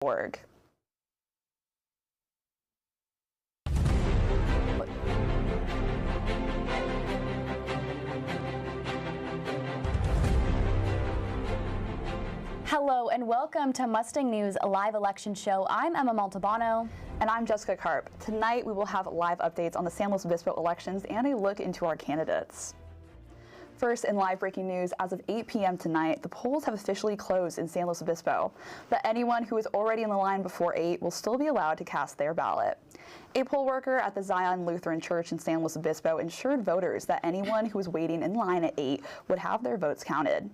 org. Hello and welcome to Mustang News, a live election show. I'm Emma Montalbano. And I'm Jessica Karp. Tonight we will have live updates on the San Luis Obispo elections and a look into our candidates. First, in live breaking news, as of 8 p.m. tonight, the polls have officially closed in San Luis Obispo, but anyone who is already in the line before 8 will still be allowed to cast their ballot. A poll worker at the Zion Lutheran Church in San Luis Obispo ensured voters that anyone who was waiting in line at 8 would have their votes counted.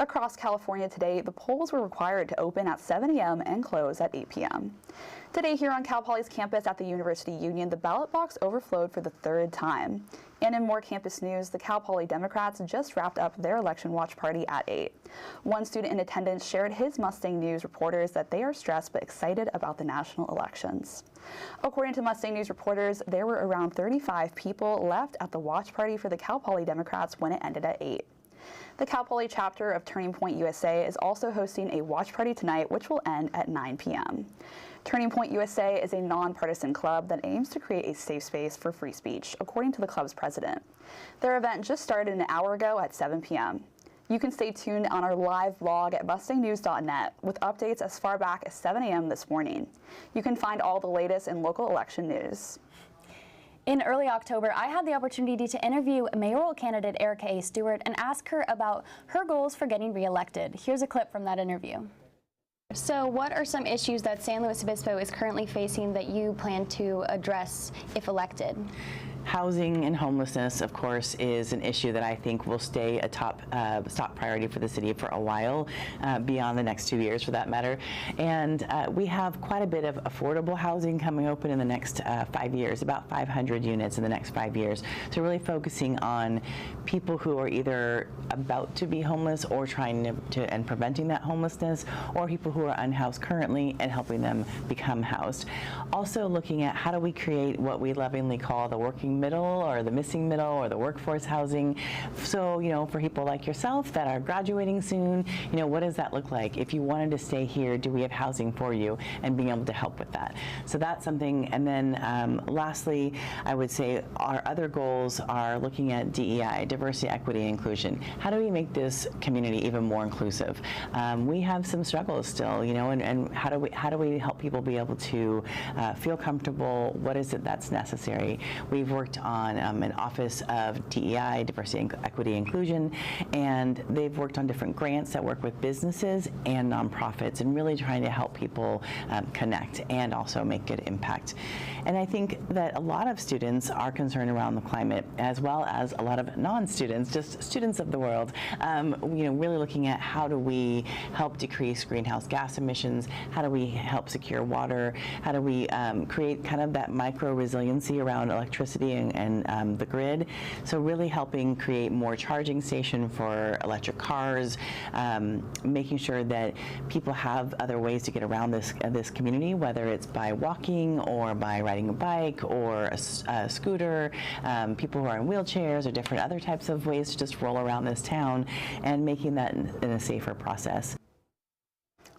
Across California today, the polls were required to open at 7 a.m. and close at 8 p.m. Today here on Cal Poly's campus at the University Union, the ballot box overflowed for the third time. And in more campus news, the Cal Poly Democrats just wrapped up their election watch party at 8. One student in attendance shared his Mustang News reporters that they are stressed but excited about the national elections. According to Mustang News reporters, there were around 35 people left at the watch party for the Cal Poly Democrats when it ended at 8. The Cal Poly chapter of Turning Point USA is also hosting a watch party tonight, which will end at 9 p.m. Turning Point USA is a nonpartisan club that aims to create a safe space for free speech, according to the club's president. Their event just started an hour ago at 7 p.m. You can stay tuned on our live blog at mustangnews.net with updates as far back as 7 a.m. this morning. You can find all the latest in local election news. In early October, I had the opportunity to interview mayoral candidate Erica A. Stewart and ask her about her goals for getting reelected. Here's a clip from that interview. So what are some issues that San Luis Obispo is currently facing that you plan to address if elected? Housing and homelessness, of course, is an issue that I think will stay a top priority for the city for a while, beyond the next 2 years for that matter. And we have quite a bit of affordable housing coming open in the next 5 years, about 500 units in the next 5 years. So really focusing on people who are either about to be homeless or trying to and preventing that homelessness, or people who are unhoused currently and helping them become housed. Also looking at how do we create what we lovingly call the working middle or the missing middle or the workforce housing. So, you know, for people like yourself that are graduating soon, you know, what does that look like? If you wanted to stay here, do we have housing for you, and being able to help with that? So that's something. And then lastly, I would say our other goals are looking at DEI, diversity, equity, and inclusion. How do we make this community even more inclusive? We have some struggles still, you know, and how do we help people be able to feel comfortable? What is it that's necessary? We've worked on an office of DEI, diversity, equity, inclusion, and they've worked on different grants that work with businesses and nonprofits, and really trying to help people connect and also make good impact. And I think that a lot of students are concerned around the climate, as well as a lot of non-students, just students of the world, you know, really looking at how do we help decrease greenhouse gas emissions, how do we help secure water, how do we create kind of that micro resiliency around electricity and the grid. So really helping create more charging station for electric cars, making sure that people have other ways to get around this community, whether it's by walking or by riding a bike or a scooter, people who are in wheelchairs or different other types of ways to just roll around this town, and making that in a safer process.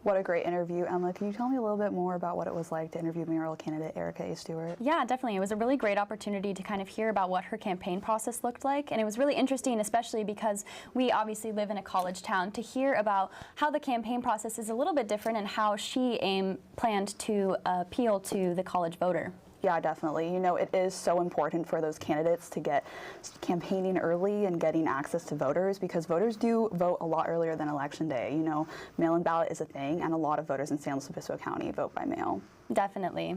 What a great interview, Emma. Can you tell me a little bit more about what it was like to interview mayoral candidate Erica A. Stewart? Yeah, definitely. It was a really great opportunity to kind of hear about what her campaign process looked like, and it was really interesting, especially because we obviously live in a college town, to hear about how the campaign process is a little bit different and how she planned to appeal to the college voter. Yeah, definitely. You know, it is so important for those candidates to get campaigning early and getting access to voters, because voters do vote a lot earlier than election day. You know, mail-in ballot is a thing, and a lot of voters in San Luis Obispo County vote by mail. Definitely.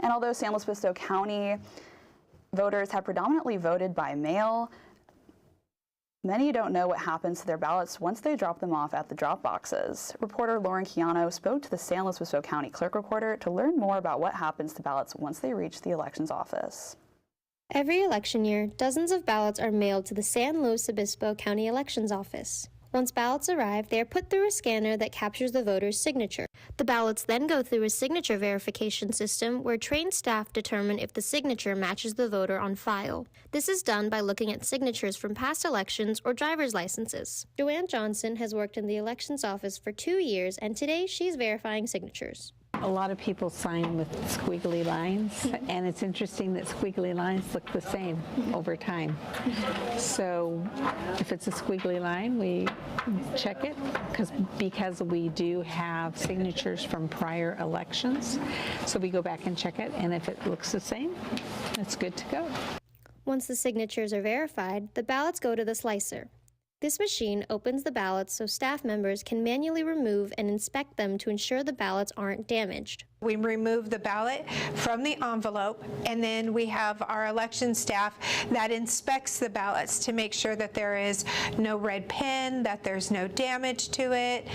And although San Luis Obispo County voters have predominantly voted by mail, many don't know what happens to their ballots once they drop them off at the drop boxes. Reporter Lauren Chiano spoke to the San Luis Obispo County Clerk Recorder to learn more about what happens to ballots once they reach the elections office. Every election year, dozens of ballots are mailed to the San Luis Obispo County Elections Office. Once ballots arrive, they are put through a scanner that captures the voter's signature. The ballots then go through a signature verification system where trained staff determine if the signature matches the voter on file. This is done by looking at signatures from past elections or driver's licenses. Joanne Johnson has worked in the elections office for 2 years, and today she's verifying signatures. A lot of people sign with squiggly lines, and it's interesting that squiggly lines look the same over time. So if it's a squiggly line, we check it because we do have signatures from prior elections. So we go back and check it, and if it looks the same, it's good to go. Once the signatures are verified, the ballots go to the slicer. This machine opens the ballots so staff members can manually remove and inspect them to ensure the ballots aren't damaged. We remove the ballot from the envelope, and then we have our election staff that inspects the ballots to make sure that there is no red pen, that there's no damage to it,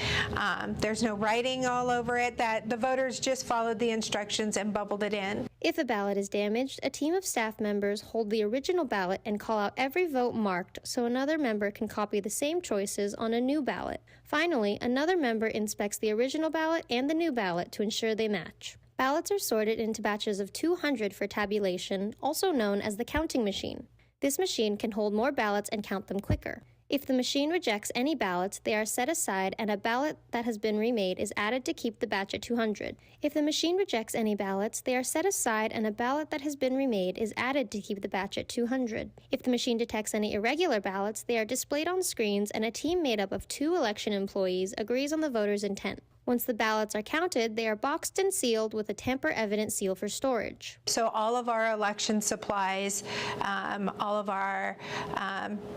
there's no writing all over it, that the voters just followed the instructions and bubbled it in. If a ballot is damaged, a team of staff members hold the original ballot and call out every vote marked so another member can copy the same choices on a new ballot. Finally, another member inspects the original ballot and the new ballot to ensure they match. Ballots are sorted into batches of 200 for tabulation, also known as the counting machine. This machine can hold more ballots and count them quicker. If the machine rejects any ballots, they are set aside and a ballot that has been remade is added to keep the batch at 200. If the machine rejects any ballots, they are set aside and a ballot that has been remade is added to keep the batch at 200. If the machine detects any irregular ballots, they are displayed on screens and a team made up of 2 election employees agrees on the voter's intent. Once the ballots are counted, they are boxed and sealed with a tamper-evident seal for storage. So all of our election supplies, all of our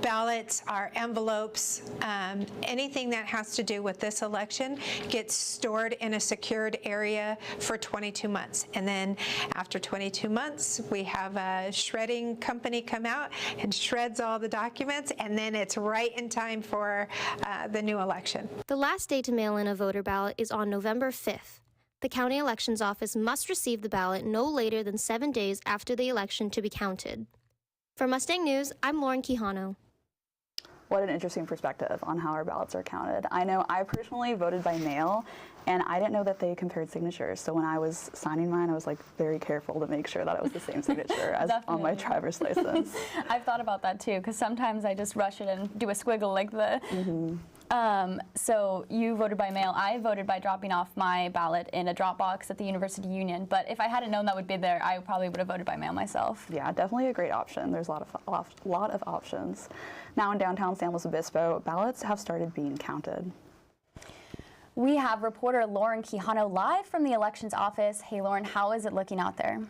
ballots, our envelopes, anything that has to do with this election gets stored in a secured area for 22 months. And then after 22 months, we have a shredding company come out and shreds all the documents, and then it's right in time for the new election. The last day to mail in a voter ballot is on November 5th. The county elections office must receive the ballot no later than 7 days after the election to be counted. For Mustang News, I'm Lauren Quijano. What an interesting perspective on how our ballots are counted. I know I personally voted by mail, and I didn't know that they compared signatures. So when I was signing mine, I was like very careful to make sure that it was the same signature as on my driver's license. I've thought about that too, because sometimes I just rush it and do a squiggle like the. So you voted by mail. I voted by dropping off my ballot in a drop box at the University Union. But if I hadn't known that would be there, I probably would have voted by mail myself. Yeah, definitely a great option. There's a lot of options. Now in downtown San Luis Obispo, ballots have started being counted. We have reporter Lauren Quijano live from the elections office. Hey, Lauren, how is it looking out there?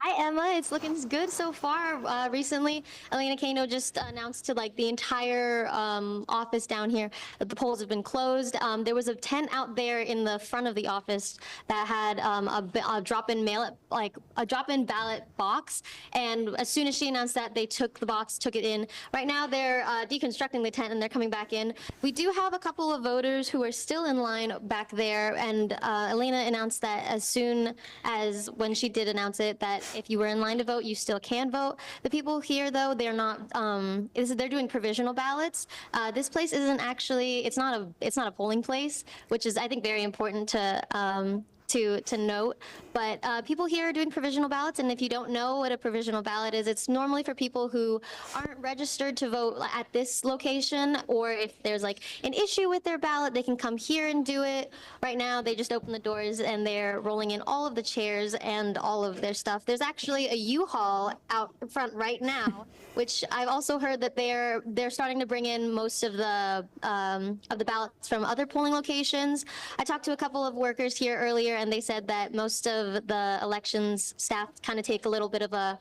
Hi, Emma. It's looking good so far. Recently, Elena Cano just announced to the entire office down here that the polls have been closed. There was a tent out there in the front of the office that had a drop-in ballot box. And as soon as she announced that, they took the box, took it in. Right now, they're deconstructing the tent and they're coming back in. We do have a couple of voters who are still in line back there. And Elena announced that as soon as when she did announce it, that if you were in line to vote, you still can vote. The people here, though, they're not. They're doing provisional ballots. This place isn't actually. It's not a polling place, which is, I think, very important to note. But people here are doing provisional ballots, and if you don't know what a provisional ballot is, it's normally for people who aren't registered to vote at this location, or if there's an issue with their ballot, they can come here and do it. Right now, they just open the doors and they're rolling in all of the chairs and all of their stuff. There's actually a U-Haul out front right now, which I've also heard that they're starting to bring in most of the ballots from other polling locations. I talked to a couple of workers here earlier, and they said that most of the elections staff kind of take a little bit of a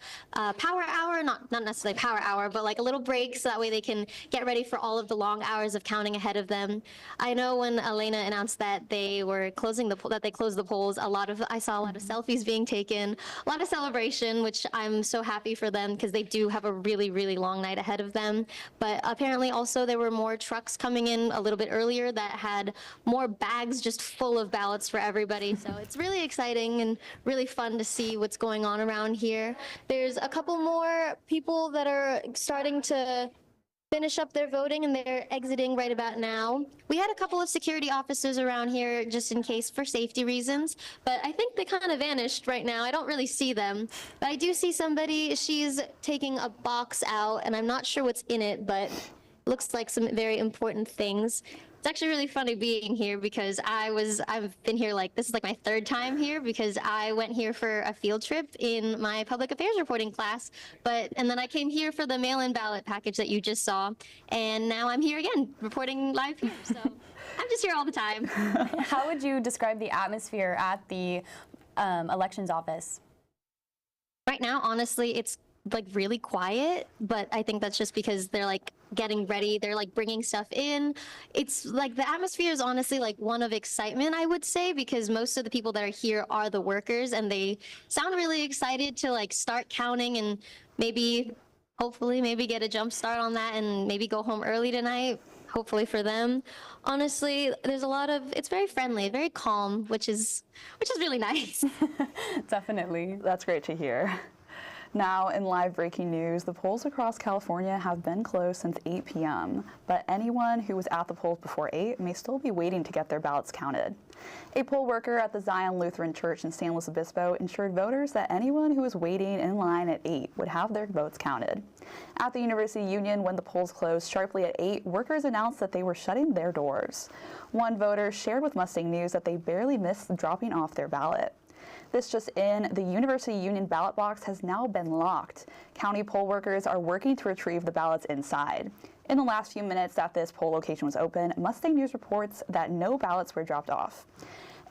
power hour, not necessarily power hour, but a little break so that way they can get ready for all of the long hours of counting ahead of them. I know when Elena announced that they were closing they closed the polls, I saw a lot of selfies being taken, a lot of celebration, which I'm so happy for them because they do have a really, really long night ahead of them. But apparently also there were more trucks coming in a little bit earlier that had more bags just full of ballots for everybody. So it's really exciting and really fun to see what's going on around here. There's a couple more people that are starting to finish up their voting, and they're exiting right about now. We had a couple of security officers around here just in case for safety reasons, but I think they kind of vanished right now. I don't really see them, but I do see somebody. She's taking a box out, and I'm not sure what's in it, but looks like some very important things. It's actually really funny being here because I've been here this is like my third time here because I went here for a field trip in my public affairs reporting class, and then I came here for the mail-in ballot package that you just saw, and now I'm here again reporting live here. So I'm just here all the time. How would you describe the atmosphere at the elections office? Right now, honestly, it's really quiet, but I think that's just because they're getting ready. They're bringing stuff in. It's the atmosphere is honestly one of excitement, I would say, because most of the people that are here are the workers, and they sound really excited to start counting and hopefully get a jump start on that and maybe go home early tonight, hopefully for them. Honestly, there's it's very friendly, very calm, which is really nice. Definitely. That's great to hear. Now, in live breaking news, the polls across California have been closed since 8 p.m., but anyone who was at the polls before 8 may still be waiting to get their ballots counted. A poll worker at the Zion Lutheran Church in San Luis Obispo ensured voters that anyone who was waiting in line at 8 would have their votes counted. At the University Union, when the polls closed sharply at 8, workers announced that they were shutting their doors. One voter shared with Mustang News that they barely missed dropping off their ballot. This just in, the University Union ballot box has now been locked. County poll workers are working to retrieve the ballots inside. In the last few minutes that this poll location was open, Mustang News reports that no ballots were dropped off.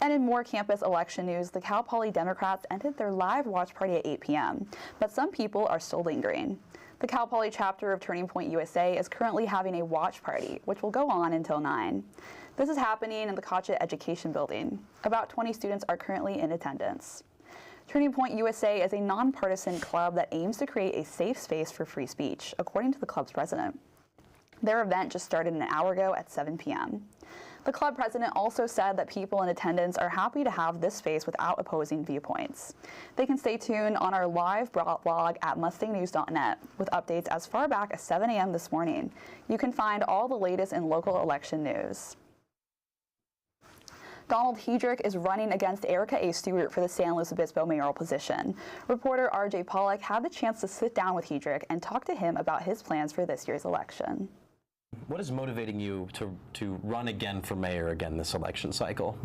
And in more campus election news, the Cal Poly Democrats ended their live watch party at 8 p.m., but some people are still lingering. The Cal Poly chapter of Turning Point USA is currently having a watch party, which will go on until 9. This is happening in the Kocha Education Building. About 20 students are currently in attendance. Turning Point USA is a nonpartisan club that aims to create a safe space for free speech, according to the club's president. Their event just started an hour ago at 7 p.m. The club president also said that people in attendance are happy to have this space without opposing viewpoints. They can stay tuned on our live blog at mustangnews.net with updates as far back as 7 a.m. this morning. You can find all the latest in local election news. Donald Hedrick is running against Erica A. Stewart for the San Luis Obispo mayoral position. Reporter R.J. Pollack had the chance to sit down with Hedrick and talk to him about his plans for this year's election. What is motivating you to run again for mayor again this election cycle?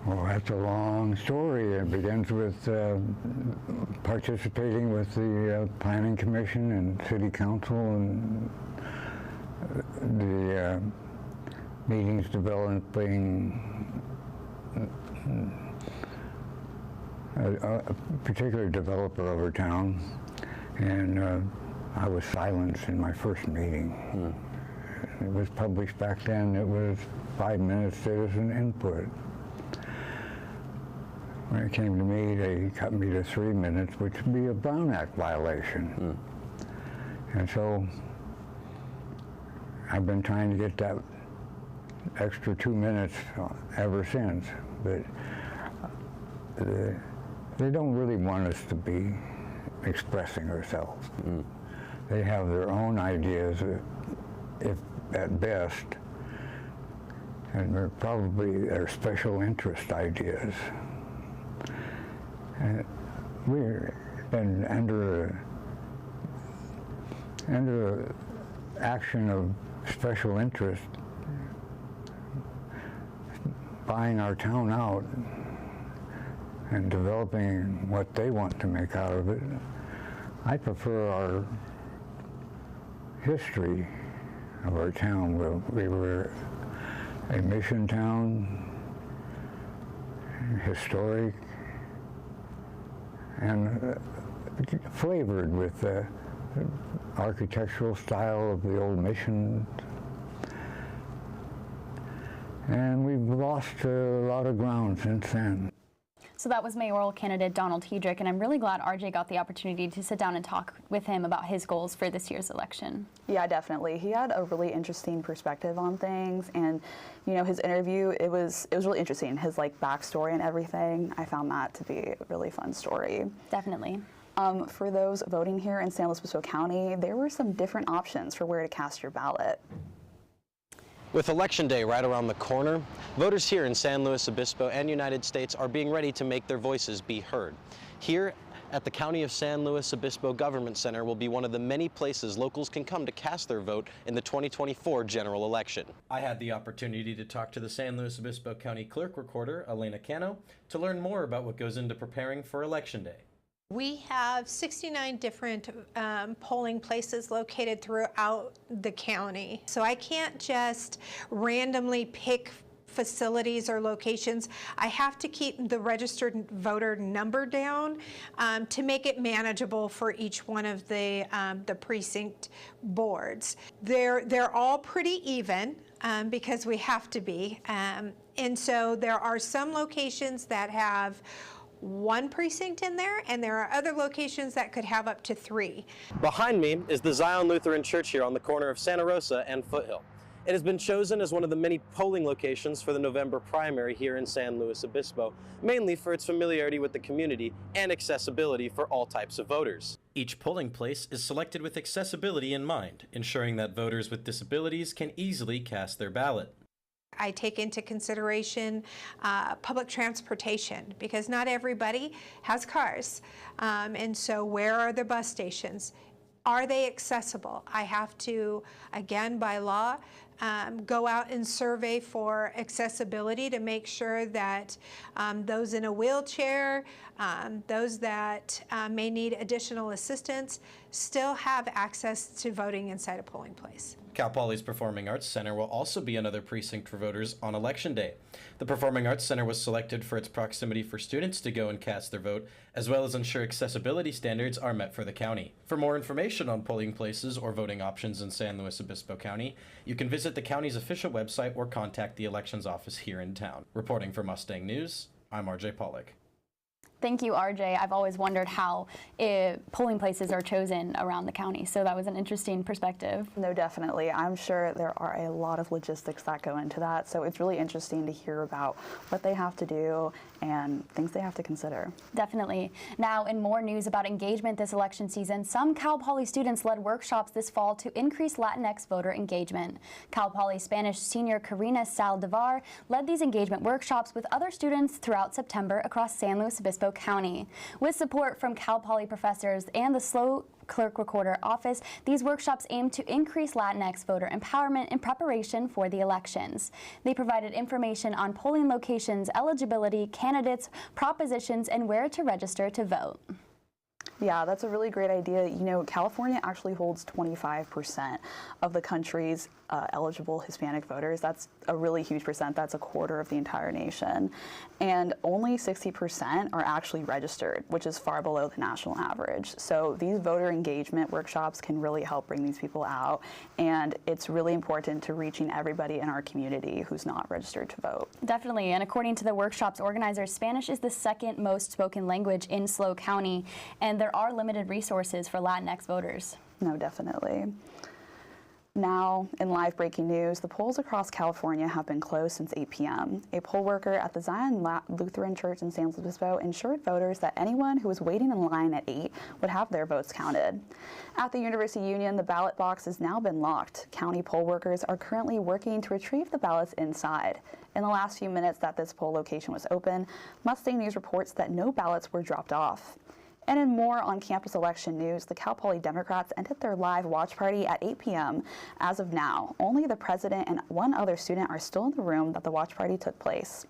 Well, that's a long story. It begins with participating with the Planning Commission and City Council and the meetings developing a particular developer over town, and I was silenced in my first meeting. It was published back then. It was 5 minutes citizen input. When it came to me, they cut me to 3 minutes, which would be a Brown Act violation. And so I've been trying to get that extra 2 minutes ever since, but they don't really want us to be expressing ourselves. They have their own ideas, if at best, and they're probably their special interest ideas. And we've been under action of special interest, buying our town out and developing what they want to make out of it. I prefer our history of our town. We were a mission town, historic, and flavored with the architectural style of the old mission. And we've lost a lot of ground since then. So that was mayoral candidate Donald Hedrick, and I'm really glad RJ got the opportunity to sit down and talk with him about his goals for this year's election. Yeah, definitely. He had a really interesting perspective on things, and you know, his interview, it was really interesting. His backstory and everything. I found that to be a really fun story. Definitely. For those voting here in San Luis Obispo County, there were some different options for where to cast your ballot. With Election Day right around the corner, voters here in San Luis Obispo and United States are being ready to make their voices be heard. Here at the County of San Luis Obispo Government Center will be one of the many places locals can come to cast their vote in the 2024 general election. I had the opportunity to talk to the San Luis Obispo County Clerk Recorder, Elena Cano, to learn more about what goes into preparing for Election Day. We have 69 different polling places located throughout the county. So I can't just randomly pick facilities or locations. I have to keep the registered voter number down to make it manageable for each one of the precinct boards. They're all pretty even because we have to be. And so there are some locations that have one precinct in there, and there are other locations that could have up to 3. Behind me is the Zion Lutheran Church here on the corner of Santa Rosa and Foothill. It has been chosen as one of the many polling locations for the November primary here in San Luis Obispo, mainly for its familiarity with the community and accessibility for all types of voters. Each polling place is selected with accessibility in mind, ensuring that voters with disabilities can easily cast their ballot. I take into consideration public transportation because not everybody has cars. And so where are the bus stations? Are they accessible? I have to, again, by law, go out and survey for accessibility to make sure that those in a wheelchair, those that may need additional assistance, still have access to voting inside a polling place. Cal Poly's Performing Arts Center will also be another precinct for voters on Election Day. The Performing Arts Center was selected for its proximity for students to go and cast their vote, as well as ensure accessibility standards are met for the county. For more information on polling places or voting options in San Luis Obispo County, you can visit the county's official website or contact the elections office here in town. Reporting for Mustang News, I'm RJ Pollock. Thank you, RJ. I've always wondered how polling places are chosen around the county, so that was an interesting perspective. No, definitely. I'm sure there are a lot of logistics that go into that, so it's really interesting to hear about what they have to do and things they have to consider. Definitely. Now, in more news about engagement this election season, some Cal Poly students led workshops this fall to increase Latinx voter engagement. Cal Poly Spanish senior Karina Saldivar led these engagement workshops with other students throughout September across San Luis Obispo County. With support from Cal Poly professors and the SLO Clerk Recorder Office, these workshops aim to increase Latinx voter empowerment in preparation for the elections. They provided information on polling locations, eligibility, candidates, propositions, and where to register to vote. Yeah, that's a really great idea. You know, California actually holds 25% of the country's eligible Hispanic voters. That's a really huge percent. That's a quarter of the entire nation. And only 60% are actually registered, which is far below the national average. So these voter engagement workshops can really help bring these people out. And it's really important to reaching everybody in our community who's not registered to vote. Definitely. And according to the workshop's organizers, Spanish is the second most spoken language in SLO County, and there are limited resources for Latinx voters. No, definitely. Now, in live breaking news, the polls across California have been closed since 8 p.m. A poll worker at the Zion Lutheran Church in San Luis Obispo ensured voters that anyone who was waiting in line at 8 would have their votes counted. At the University Union, the ballot box has now been locked. County poll workers are currently working to retrieve the ballots inside. In the last few minutes that this poll location was open, Mustang News reports that no ballots were dropped off. And in more on-campus election news, the Cal Poly Democrats ended their live watch party at 8 p.m. As of now, only the president and one other student are still in the room that the watch party took place.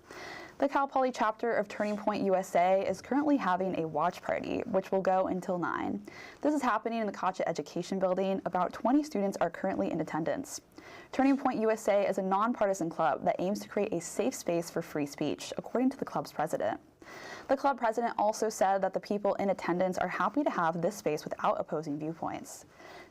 The Cal Poly chapter of Turning Point USA is currently having a watch party, which will go until 9. This is happening in the Kacha Education Building. About 20 students are currently in attendance. Turning Point USA is a nonpartisan club that aims to create a safe space for free speech, according to the club's president. The club president also said that the people in attendance are happy to have this space without opposing viewpoints.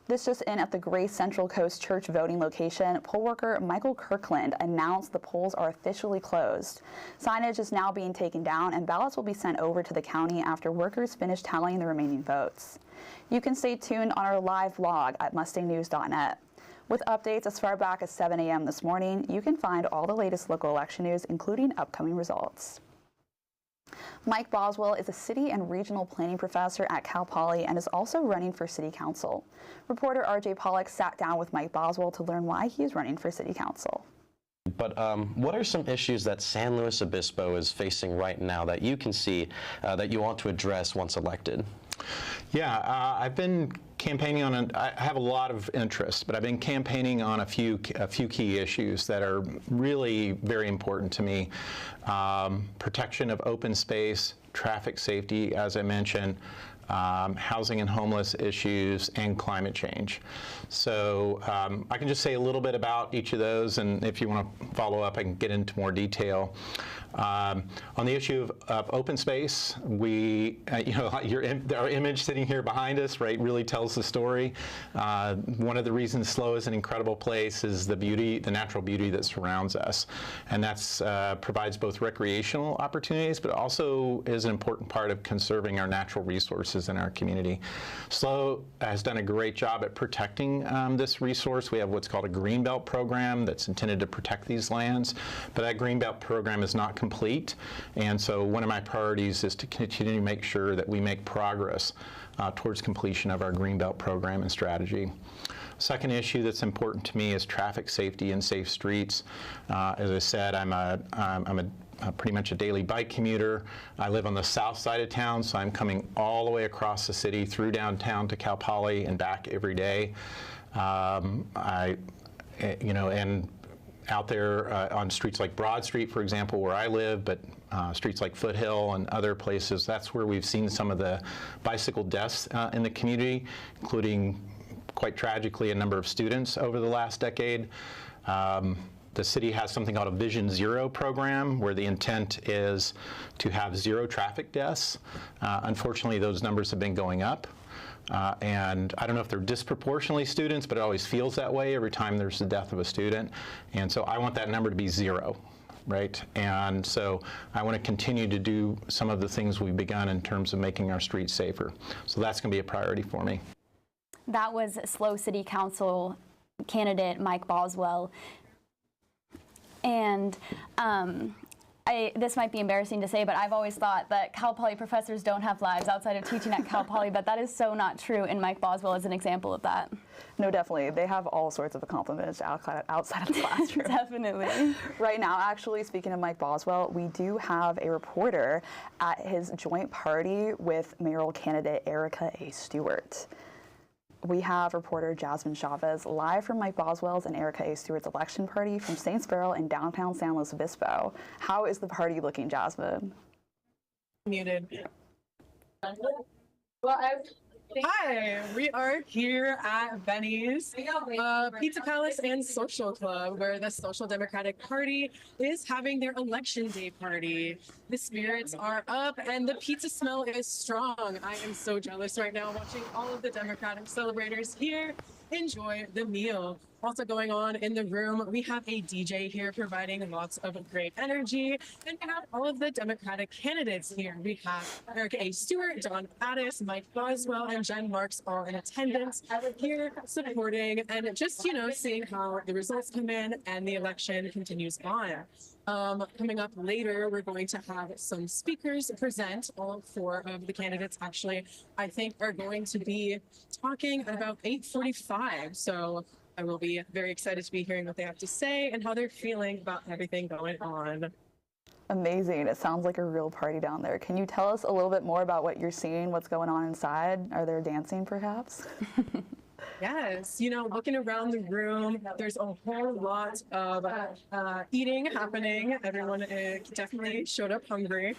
This just in, at the Grace Central Coast Church voting location, poll worker Michael Kirkland announced the polls are officially closed. Signage is now being taken down and ballots will be sent over to the county after workers finish tallying the remaining votes. You can stay tuned on our live blog at mustangnews.net. With updates as far back as 7 a.m. this morning, you can find all the latest local election news, including upcoming results. Mike Boswell is a city and regional planning professor at Cal Poly and is also running for city council. Reporter RJ Pollack sat down with Mike Boswell to learn why he is running for city council. But what are some issues that San Luis Obispo is facing right now that you can see that you want to address once elected? Yeah, I've been campaigning on, I have a lot of interest, but I've been campaigning on a few key issues that are really very important to me. Protection of open space, traffic safety, as I mentioned, housing and homeless issues, and climate change. So I can just say a little bit about each of those, and if you want to follow up, I can get into more detail. On the issue of open space, we, our image sitting here behind us, right, really tells the story. One of the reasons SLO is an incredible place is the beauty, the natural beauty that surrounds us, and that's provides both recreational opportunities, but also is an important part of conserving our natural resources in our community. SLO has done a great job at protecting this resource. We have what's called a Greenbelt program that's intended to protect these lands, but that Greenbelt program is not complete, and so one of my priorities is to continue to make sure that we make progress towards completion of our Greenbelt program and strategy. Second issue that's important to me is traffic safety and safe streets. As I said, I'm pretty much a daily bike commuter. I live on the south side of town, so I'm coming all the way across the city through downtown to Cal Poly and back every day. And out there on streets like Broad Street, for example, where I live, but streets like Foothill and other places, that's where we've seen some of the bicycle deaths in the community, including, quite tragically, a number of students over the last decade. The city has something called a Vision Zero program, where the intent is to have 0 traffic deaths. Unfortunately, those numbers have been going up. And I don't know if they're disproportionately students, but it always feels that way every time there's the death of a student. And so I want that number to be 0, right? And so I want to continue to do some of the things we've begun in terms of making our streets safer. So that's going to be a priority for me. That was SLO City Council candidate Mike Boswell. And this might be embarrassing to say, but I've always thought that Cal Poly professors don't have lives outside of teaching at Cal Poly, but that is so not true, and Mike Boswell is an example of that. No, definitely. They have all sorts of accomplishments outside of the classroom. Definitely. Right now, actually, speaking of Mike Boswell, we do have a reporter at his joint party with mayoral candidate Erica A. Stewart. We have reporter Jasmine Chavez live from Mike Boswell's and Erica A. Stewart's election party from St. Sparrow in downtown San Luis Obispo. How is the party looking, Jasmine? Muted. Well, hi, we are here at Benny's Pizza Palace and Social Club, where the Social Democratic Party is having their election day party. The spirits are up and the pizza smell is strong. I am so jealous right now watching all of the Democratic celebrators here enjoy the meal. Also going on in the room, we have a DJ here providing lots of great energy, and we have all of the Democratic candidates here. We have Erica A. Stewart, Don Addis, Mike Boswell, and Jen Marks all in attendance here supporting and just, seeing how the results come in and the election continues on. Coming up later, we're going to have some speakers present. All 4 of the candidates actually, I think, are going to be talking at about 8:45. So I will be very excited to be hearing what they have to say and how they're feeling about everything going on. Amazing. It sounds like a real party down there. Can you tell us a little bit more about what you're seeing, what's going on inside? Are there dancing, perhaps? Yes, looking around the room, there's a whole lot of eating happening. Everyone definitely showed up hungry.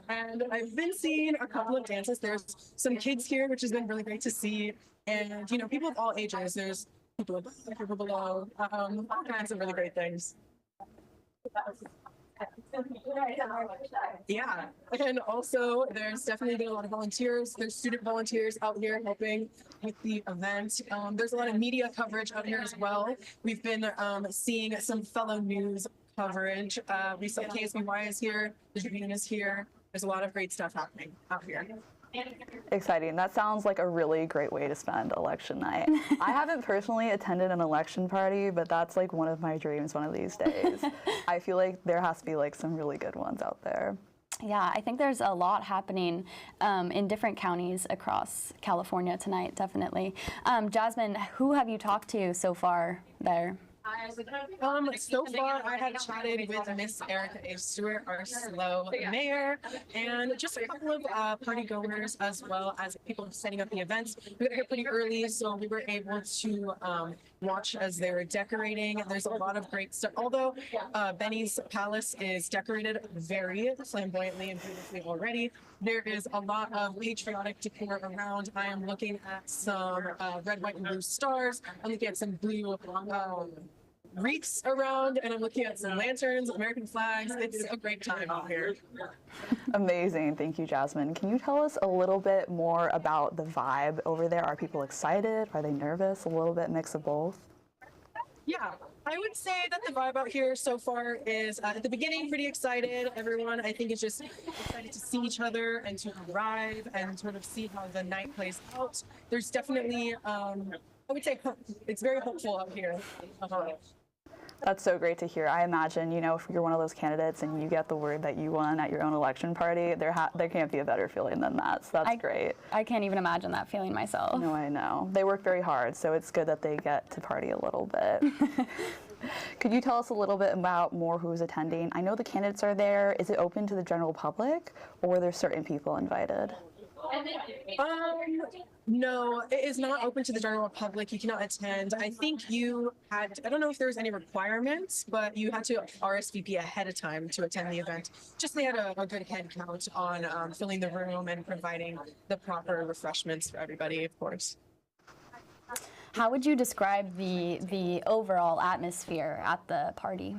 And I've been seeing a couple of dances. There's some kids here, which has been really great to see. And, people of all ages. There's people above, people below, all kinds of really great things. Yeah, and also there's definitely been a lot of volunteers. There's student volunteers out here helping with the event. There's a lot of media coverage out here as well. We've been seeing some fellow news coverage. We saw KSBY is here, the Tribune is here. There's a lot of great stuff happening out here. Exciting. That sounds like a really great way to spend election night. I haven't personally attended an election party, but that's like one of my dreams one of these days. I feel like there has to be like some really good ones out there. Yeah, I think there's a lot happening in different counties across California tonight, definitely. Jasmine, who have you talked to so far there? So far, I have chatted with Miss Erica A. Stewart, our SLO mayor, and just a couple of party goers, as well as people setting up the events. We got here pretty early, so we were able to watch as they were decorating. There's a lot of great stuff. Although Benny's Palace is decorated very flamboyantly and beautifully already, there is a lot of patriotic decor around. I am looking at some red, white, and blue stars. I'm looking at some blue wreaths around, and I'm looking at some lanterns, American flags. It's a great time out here. Amazing. Thank you, Jasmine. Can you tell us a little bit more about the vibe over there? Are people excited? Are they nervous? A little bit mix of both? Yeah, I would say that the vibe out here so far is at the beginning pretty excited. Everyone, I think, is just excited to see each other and to arrive and sort of see how the night plays out. There's definitely, I would say, it's very hopeful out here. That's so great to hear. I imagine, you know, if you're one of those candidates and you get the word that you won at your own election party, there can't be a better feeling than that. So that's great. I can't even imagine that feeling myself. No, I know. They work very hard, so it's good that they get to party a little bit. Could you tell us a little bit about more who's attending? I know the candidates are there. Is it open to the general public, or are there certain people invited? No, it is not open to the general public. You cannot attend. I think I don't know if there was any requirements, but you had to RSVP ahead of time to attend the event. Just they had a good head count on filling the room and providing the proper refreshments for everybody, of course. How would you describe the overall atmosphere at the party?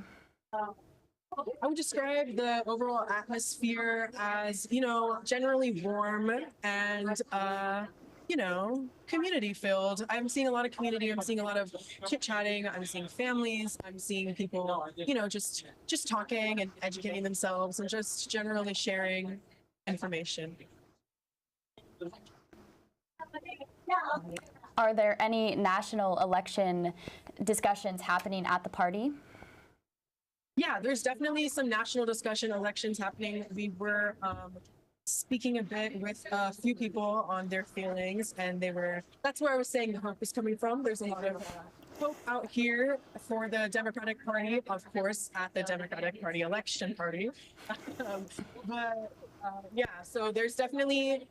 I would describe the overall atmosphere as, you know, generally warm and, you know, community filled. I'm seeing a lot of community. I'm seeing a lot of chit-chatting. I'm seeing families. I'm seeing people, you know, just talking and educating themselves and just generally sharing information. Are there any national election discussions happening at the party? Yeah, there's definitely some national discussion elections happening. We were speaking a bit with a few people on their feelings, and that's where I was saying the hope is coming from. There's a lot of hope out here for the Democratic Party, of course, at the Democratic Party election party. Yeah, so there's definitely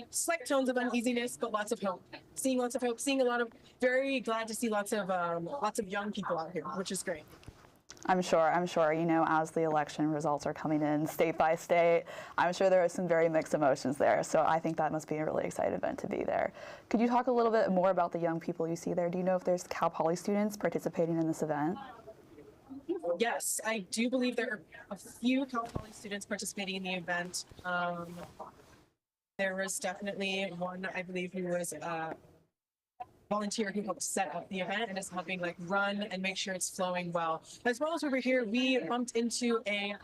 slight tones of uneasiness, but lots of hope. Seeing lots of hope, very glad to see lots of young people out here, which is great. I'm sure, you know, as the election results are coming in state by state, I'm sure there are some very mixed emotions there. So I think that must be a really exciting event to be there. Could you talk a little bit more about the young people you see there? Do you know if there's Cal Poly students participating in this event? Yes, I do believe there are a few Cal Poly students participating in the event. There was definitely one, I believe, who was volunteer who helped set up the event and is helping like run and make sure it's flowing well. As well as over here, we bumped into a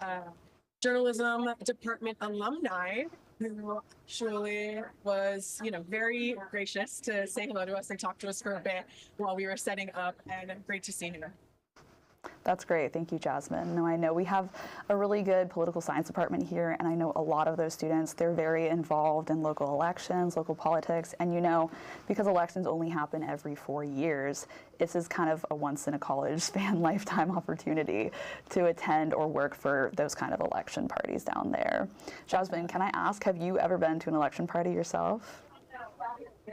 journalism department alumni who actually was, you know, very gracious to say hello to us and talk to us for a bit while we were setting up, and great to see her. That's great. Thank you, Jasmine. No, I know we have a really good political science department here, and I know a lot of those students, they're very involved in local elections, local politics, and you know, because elections only happen every 4 years, this is kind of a once-in-a-college span lifetime opportunity to attend or work for those kind of election parties down there. Jasmine, can I ask, have you ever been to an election party yourself?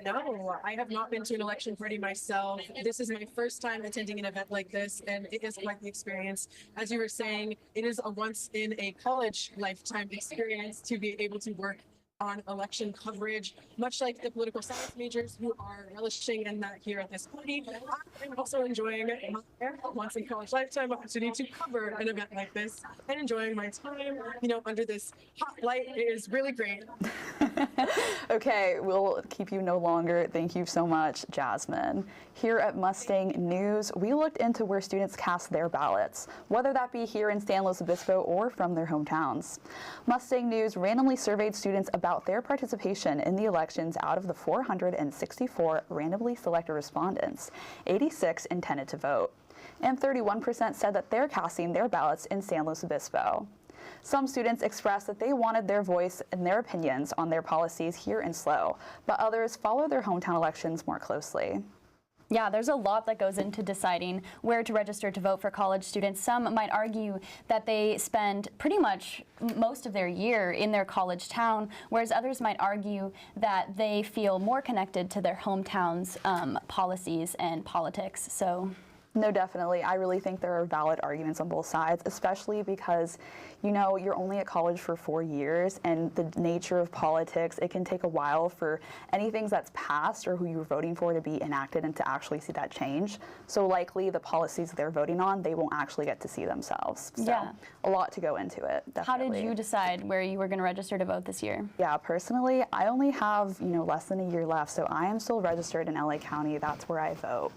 No, I have not been to an election party myself. This is my first time attending an event like this, and it is quite the experience. As you were saying, it is a once-in-a-college lifetime experience to be able to work on election coverage, much like the political science majors who are relishing in that here at this party. I'm also enjoying my once-in-college lifetime opportunity to cover an event like this and enjoying my time, you know, under this hot light. It is really great. Okay, we'll keep you no longer. Thank you so much, Jasmine. Here at Mustang News, we looked into where students cast their ballots, whether that be here in San Luis Obispo or from their hometowns. Mustang News randomly surveyed students about their participation in the elections. Out of the 464 randomly selected respondents, 86 intended to vote. and 31% said that they're casting their ballots in San Luis Obispo. Some students expressed that they wanted their voice and their opinions on their policies here in SLO, but others follow their hometown elections more closely. Yeah, there's a lot that goes into deciding where to register to vote for college students. Some might argue that they spend pretty much most of their year in their college town, whereas others might argue that they feel more connected to their hometown's policies and politics. So. No, definitely. I really think there are valid arguments on both sides, especially because, you know, you're only at college for 4 years, and the nature of politics, it can take a while for anything that's passed or who you're voting for to be enacted and to actually see that change. So likely the policies they're voting on, they won't actually get to see themselves. So yeah. A lot to go into it, definitely. How did you decide where you were going to register to vote this year? Yeah, personally, I only have, you know, less than a year left, so I am still registered in LA County. That's where I vote.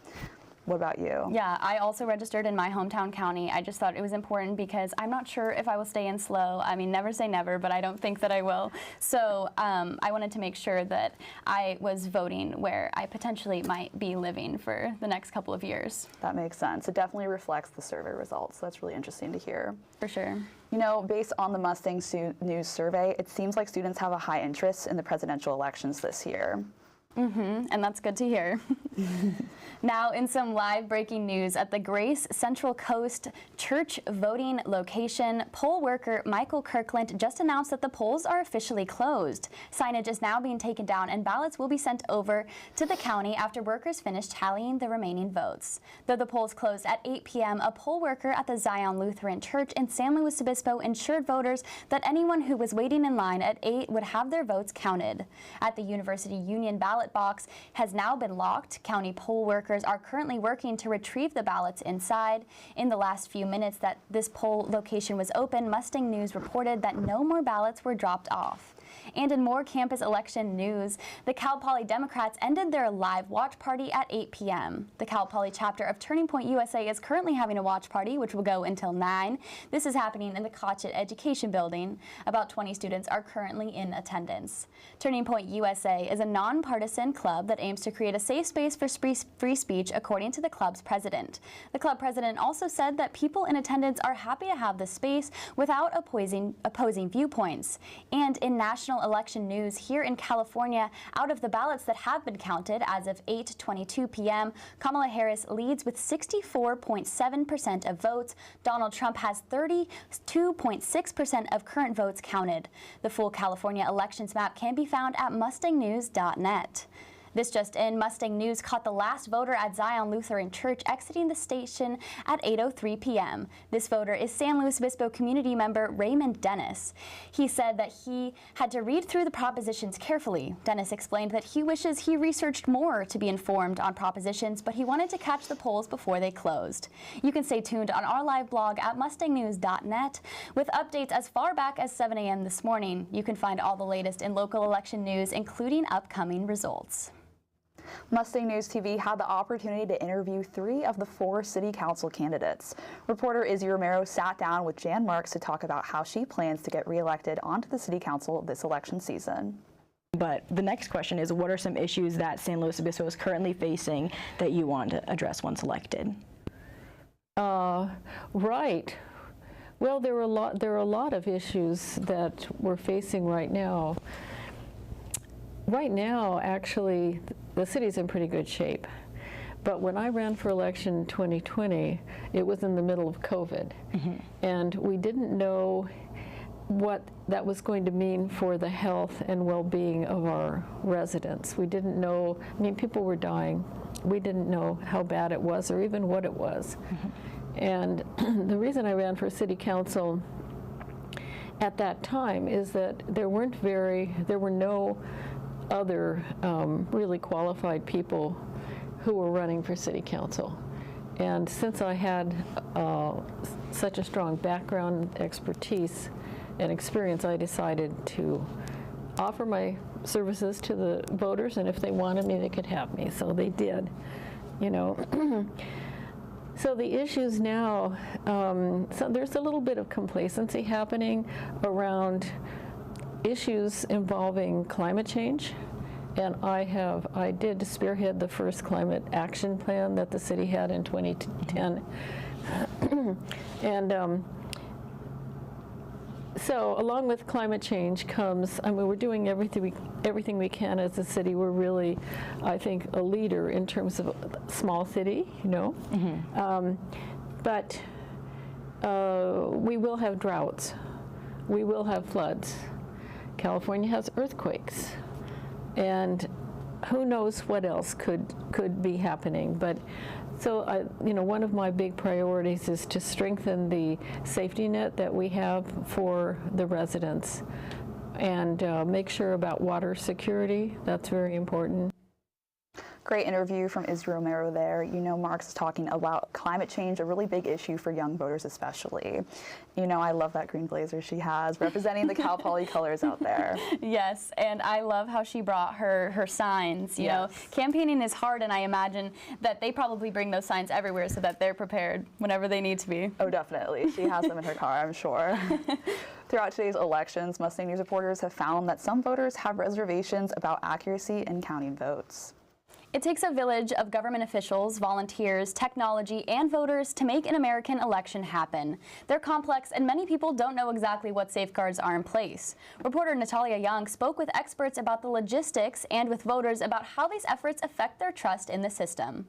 What about you? Yeah, I also registered in my hometown county. I just thought it was important because I'm not sure if I will stay in SLO. I mean, never say never, but I don't think that I will. So I wanted to make sure that I was voting where I potentially might be living for the next couple of years. That makes sense. It definitely reflects the survey results. So that's really interesting to hear. For sure. You know, based on the Mustang News survey, it seems like students have a high interest in the presidential elections this year. And that's good to hear. Now, in some live breaking news, at the Grace Central Coast Church voting location, poll worker Michael Kirkland just announced that the polls are officially closed. Signage is now being taken down and ballots will be sent over to the county after workers finish tallying the remaining votes. Though the polls closed at 8 p.m., a poll worker at the Zion Lutheran Church in San Luis Obispo ensured voters that anyone who was waiting in line at 8 would have their votes counted. At the University Union ballot box has now been locked. County poll workers are currently working to retrieve the ballots inside. In the last few minutes that this poll location was open, Mustang News reported that no more ballots were dropped off. And in more campus election news, the Cal Poly Democrats ended their live watch party at 8 p.m. The Cal Poly chapter of Turning Point USA is currently having a watch party, which will go until 9. This is happening in the Cotchett Education Building. About 20 students are currently in attendance. Turning Point USA is a nonpartisan club that aims to create a safe space for free speech, according to the club's president. The club president also said that people in attendance are happy to have this space without opposing viewpoints. And in national election news, here in California, out of the ballots that have been counted as of 8:22 p.m., Kamala Harris leads with 64.7% of votes. Donald Trump has 32.6% of current votes counted. The full California elections map can be found at mustangnews.net. This just in, Mustang News caught the last voter at Zion Lutheran Church exiting the station at 8:03 p.m. This voter is San Luis Obispo community member Raymond Dennis. He said that he had to read through the propositions carefully. Dennis explained that he wishes he researched more to be informed on propositions, but he wanted to catch the polls before they closed. You can stay tuned on our live blog at mustangnews.net with updates as far back as 7 a.m. this morning. You can find all the latest in local election news, including upcoming results. Mustang News TV had the opportunity to interview 3 of the 4 city council candidates. Reporter Izzy Romero sat down with Jan Marks to talk about how she plans to get reelected onto the city council this election season. But the next question is, what are some issues that San Luis Obispo is currently facing that you want to address once elected? Right. Well, there are a lot of issues that we're facing right now. Right now, actually, the city's in pretty good shape. But when I ran for election in 2020, it was in the middle of COVID. And we didn't know what that was going to mean for the health and well-being of our residents. We didn't know, I mean, people were dying. We didn't know how bad it was or even what it was. And the reason I ran for city council at that time is that there were no other really qualified people who were running for city council. And since I had such a strong background, expertise, and experience, I decided to offer my services to the voters, and if they wanted me, they could have me. So they did, you know. So the issues now, so there's a little bit of complacency happening around issues involving climate change and I did spearhead the first climate action plan that the city had in 2010. And so along with climate change comes, I mean, we're doing everything we can as a city. We're really, I think, a leader in terms of a small city, you know. But we will have droughts. We will have floods. California has earthquakes. And who knows what else could be happening. But so, you know, one of my big priorities is to strengthen the safety net that we have for the residents and make sure about water security. That's very important. Great interview from Izzy Romero there. You know, Mark's is talking about climate change, a really big issue for young voters especially. You know, I love that green blazer she has, representing the Cal Poly colors out there. Yes, and I love how she brought her signs. You know, campaigning is hard, and I imagine that they probably bring those signs everywhere so that they're prepared whenever they need to be. Oh, definitely. She has them in her car, I'm sure. Throughout today's elections, Mustang News reporters have found that some voters have reservations about accuracy in counting votes. It takes a village of government officials, volunteers, technology, and voters to make an American election happen. They're complex, and many people don't know exactly what safeguards are in place. Reporter Natalia Young spoke with experts about the logistics and with voters about how these efforts affect their trust in the system.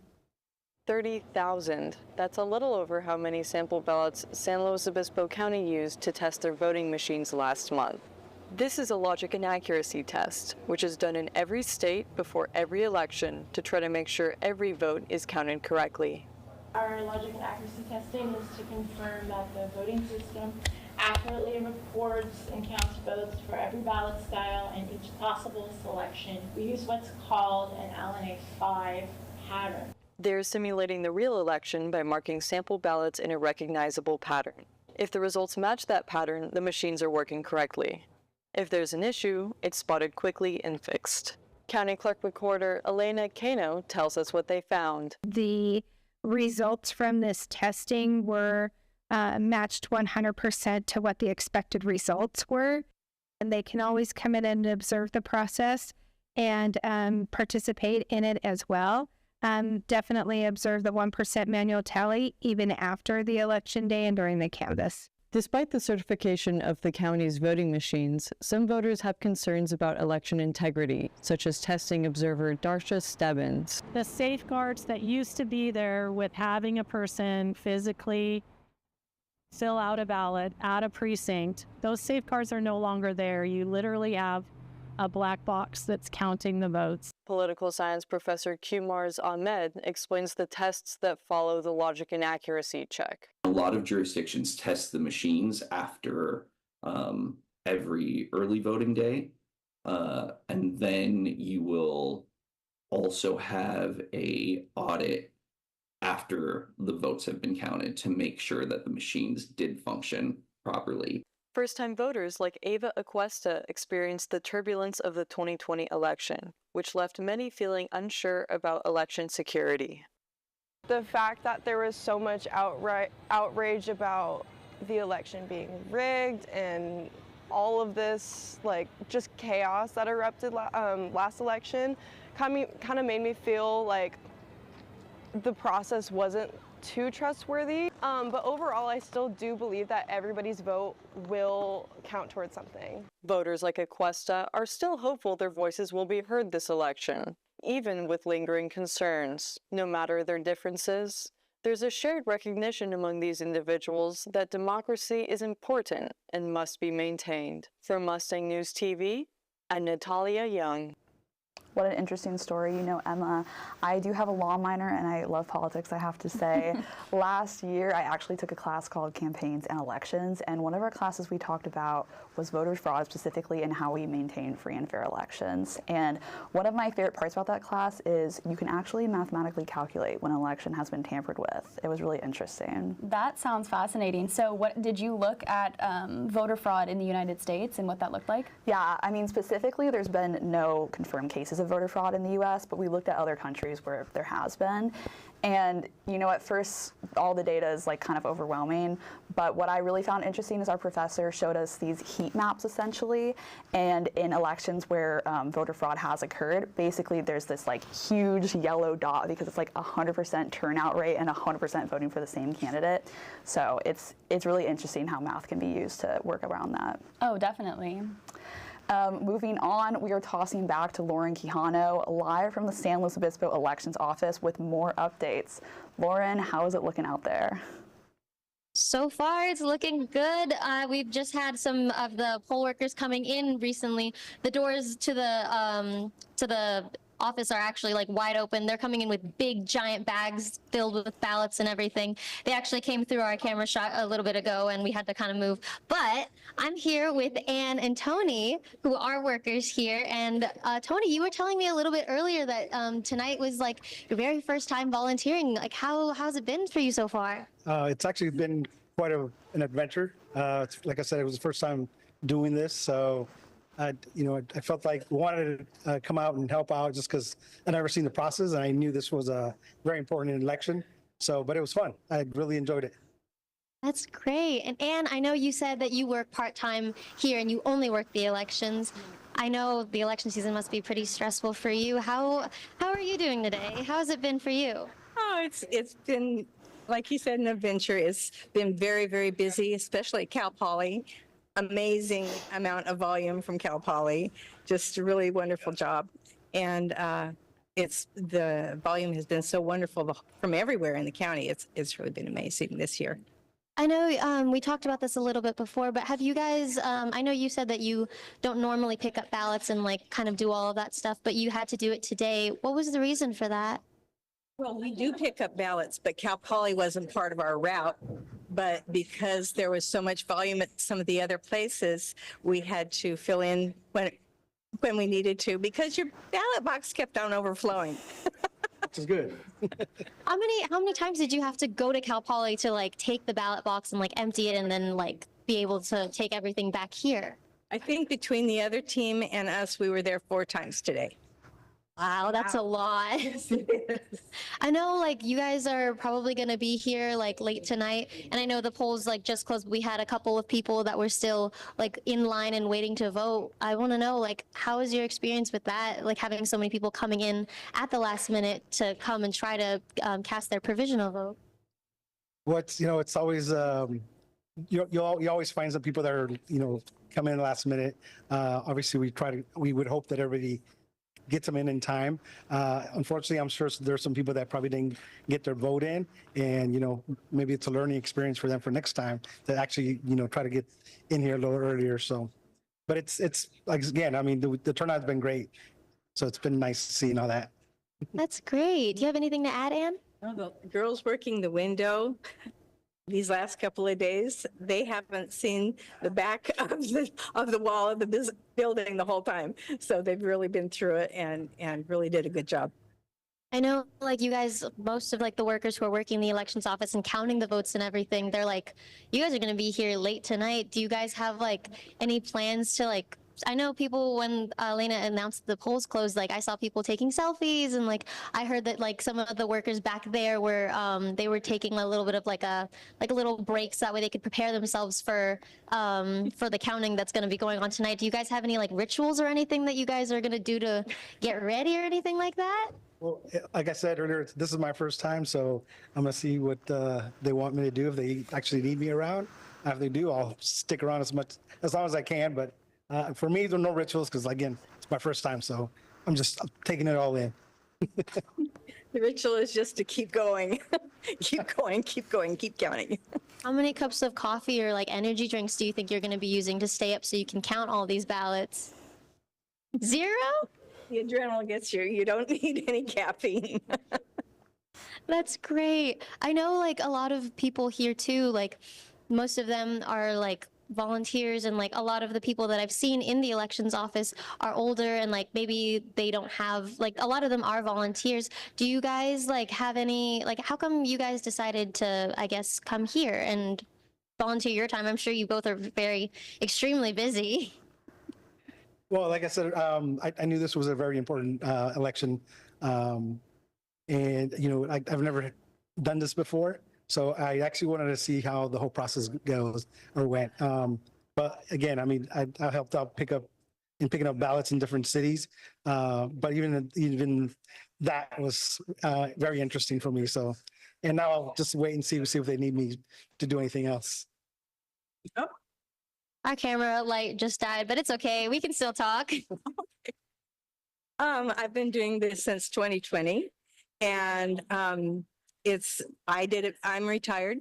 30,000. That's a little over how many sample ballots San Luis Obispo County used to test their voting machines last month. This is a logic and accuracy test, which is done in every state before every election to try to make sure every vote is counted correctly. Our logic and accuracy testing is to confirm that the voting system accurately records and counts votes for every ballot style and each possible selection. We use what's called an LNA5 pattern. They're simulating the real election by marking sample ballots in a recognizable pattern. If the results match that pattern, the machines are working correctly. If there's an issue, it's spotted quickly and fixed. County Clerk Recorder Elena Cano tells us what they found. The results from this testing were matched 100% to what the expected results were. And they can always come in and observe the process and participate in it as well. Definitely observe the 1% manual tally even after the election day and during the canvass. Despite the certification of the county's voting machines, some voters have concerns about election integrity, such as testing observer Darsha Stebbins. The safeguards that used to be there with having a person physically fill out a ballot at a precinct, those safeguards are no longer there. You literally have a black box that's counting the votes. Political science professor Kumars Ahmed explains the tests that follow the logic and accuracy check. A lot of jurisdictions test the machines after every early voting day, and then you will also have an audit after the votes have been counted to make sure that the machines did function properly. First-time voters like Ava Aquesta experienced the turbulence of the 2020 election, which left many feeling unsure about election security. The fact that there was so much outrage about the election being rigged and all of this, like, just chaos that erupted last election kind of made me feel like the process wasn't too trustworthy, but overall I still do believe that everybody's vote will count towards something. Voters like Aquesta are still hopeful their voices will be heard this election, even with lingering concerns. No matter their differences, there's a shared recognition among these individuals that democracy is important and must be maintained. From Mustang News TV, I'm Natalia Young. What an interesting story. You know, Emma, I do have a law minor and I love politics, I have to say. Last year, I actually took a class called Campaigns and Elections, and one of our classes we talked about was voter fraud specifically and how we maintain free and fair elections. And one of my favorite parts about that class is you can actually mathematically calculate when an election has been tampered with. It was really interesting. That sounds fascinating. So what did you look at voter fraud in the United States and what that looked like? Yeah, I mean, specifically, there's been no confirmed cases of voter fraud in the US, but we looked at other countries where there has been. And, you know, at first, all the data is like kind of overwhelming. But what I really found interesting is our professor showed us these heat maps, essentially. And in elections where voter fraud has occurred, basically there's this like huge yellow dot because it's like 100% turnout rate and 100% voting for the same candidate. So it's really interesting how math can be used to work around that. Oh, definitely. Moving on, we are tossing back to Lauren Quijano, live from the San Luis Obispo Elections Office with more updates. Lauren, how is it looking out there? So far, it's looking good. We've just had some of the poll workers coming in recently. The doors to the office are actually like wide open. They're coming in with big giant bags filled with ballots and everything. They actually came through our camera shot a little bit ago and we had to kind of move. But I'm here with Ann and Tony, who are workers here. And Tony, you were telling me a little bit earlier that tonight was like your very first time volunteering. Like how's it been for you so far? It's actually been quite an adventure. Like I said, it was the first time doing this, so I felt like I wanted to come out and help out just because I'd never seen the process and I knew this was a very important election. But it was fun. I really enjoyed it. That's great. And Anne, I know you said that you work part-time here and you only work the elections. I know the election season must be pretty stressful for you. How are you doing today? How has it been for you? Oh, it's been, like you said, an adventure. It's been very, very busy, especially at Cal Poly. Amazing amount of volume from Cal Poly. Just a really wonderful job. And the volume has been so wonderful from everywhere in the county. It's really been amazing this year. I know we talked about this a little bit before, but have you guys, I know you said that you don't normally pick up ballots and like kind of do all of that stuff, but you had to do it today. What was the reason for that? Well, we do pick up ballots, but Cal Poly wasn't part of our route. But because there was so much volume at some of the other places, we had to fill in when we needed to because your ballot box kept on overflowing. Which is good. How many times did you have to go to Cal Poly to like take the ballot box and like empty it and then like be able to take everything back here? I think between the other team and us, we were there 4 times today. Wow, that's a lot. I know like you guys are probably going to be here like late tonight, and I know the polls like just closed. We had a couple of people that were still like in line and waiting to vote. I want to know like how is your experience with that, like having so many people coming in at the last minute to come and try to cast their provisional vote? Well, it's always you always find some people that are come in last minute. Obviously, we would hope that everybody gets them in time. Unfortunately, I'm sure there's some people that probably didn't get their vote in, and maybe it's a learning experience for them for next time to actually try to get in here a little earlier. So, but it's like again, I mean the turnout's been great, so it's been nice seeing all that. That's great. Do you have anything to add, Anne? The girls working the window these last couple of days, they haven't seen the back of the wall of the building the whole time. So they've really been through it and really did a good job. I know like you guys, most of like the workers who are working in the elections office and counting the votes and everything, they're like, you guys are going to be here late tonight. Do you guys have like any plans to like, I know people when Elena announced the polls closed, like I saw people taking selfies and like I heard that like some of the workers back there were they were taking a little bit of like a little breaks that way they could prepare themselves for the counting that's going to be going on tonight. Do you guys have any like rituals or anything that you guys are going to do to get ready or anything like that? Well, like I said earlier, this is my first time, so I'm gonna see what they want me to do. If they actually need me around, if they do, I'll stick around as long as I can. But for me, there are no rituals because, again, it's my first time, so I'm taking it all in. The ritual is just to keep going, keep going, keep going, keep counting. How many cups of coffee or like energy drinks do you think you're going to be using to stay up so you can count all these ballots? 0? The adrenaline gets you. You don't need any caffeine. That's great. I know like a lot of people here too, like most of them are like volunteers, and like a lot of the people that I've seen in the elections office are older and like maybe they don't have, like a lot of them are volunteers. Do you guys like have any, like how come you guys decided to, I guess, come here and volunteer your time? I'm sure you both are extremely busy. Well, like I said, I knew this was a very important election, and I've never done this before, so I actually wanted to see how the whole process goes or went. But again, I mean, I helped out picking up ballots in different cities, but even that was very interesting for me. So, and now I'll just wait and see if they need me to do anything else. Our camera light just died, but it's okay. We can still talk. I've been doing this since 2020, and I did it. I'm retired,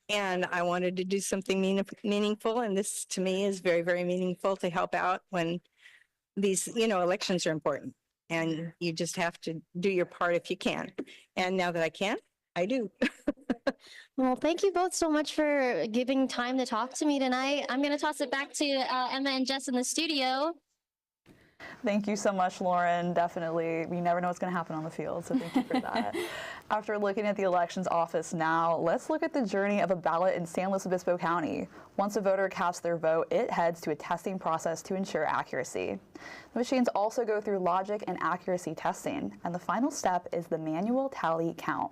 and I wanted to do something meaningful, and this to me is very, very meaningful to help out when these, elections are important, and you just have to do your part if you can. And now that I can, I do. Well, thank you both so much for giving time to talk to me tonight. I'm going to toss it back to Emma and Jess in the studio. Thank you so much, Lauren. Definitely. We never know what's going to happen on the field, so thank you for that. After looking at the elections office now, let's look at the journey of a ballot in San Luis Obispo County. Once a voter casts their vote, it heads to a testing process to ensure accuracy. The machines also go through logic and accuracy testing, and the final step is the manual tally count.